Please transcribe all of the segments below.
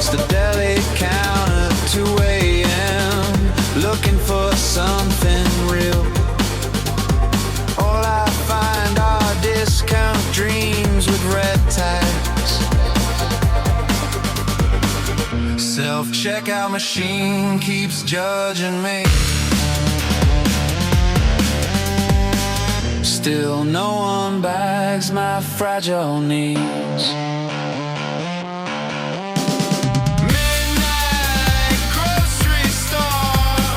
across the deli counter at 2 a.m. looking for something real. All I find are discount dreams with red tags. Self-checkout machine keeps judging me. Still no one bags my fragile needs. Midnight grocery store,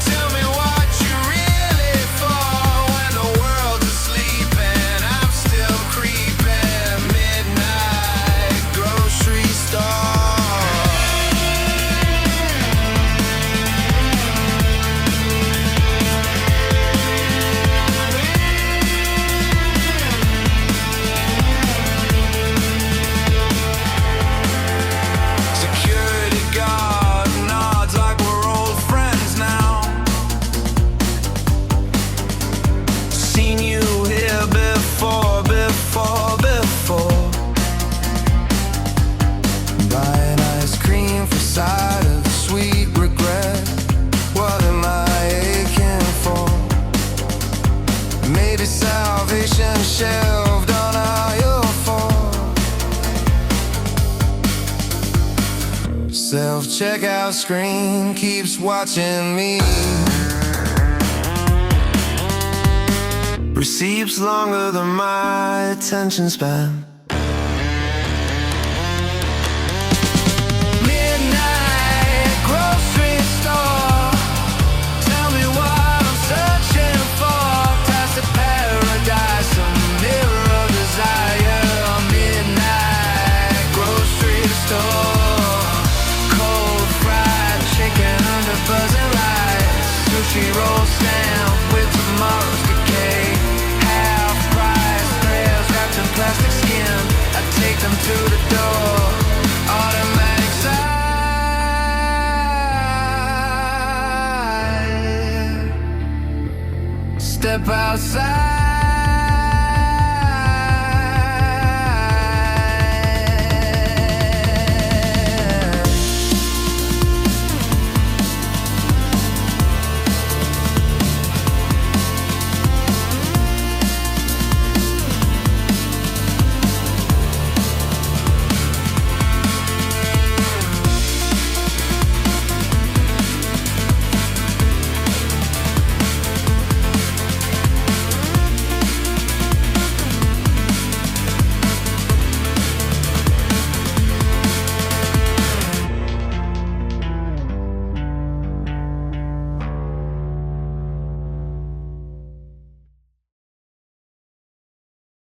tell me what you're really for. When the world's asleep and I'm still creeping. Midnight grocery store. Buying ice cream for side of sweet regret. What am I aching for? Maybe salvation shelved on aisle 4. Self-checkout screen keeps watching me. Receipts longer than my attention span. Midnight grocery store, tell me what I'm searching for. Past the paradise, a mirror of desire. Midnight grocery store, cold fried chicken under buzzing lights. Sushi roll stamp with tomorrow's decay. Plastic skin, I take them to the door. Automatic side, step outside.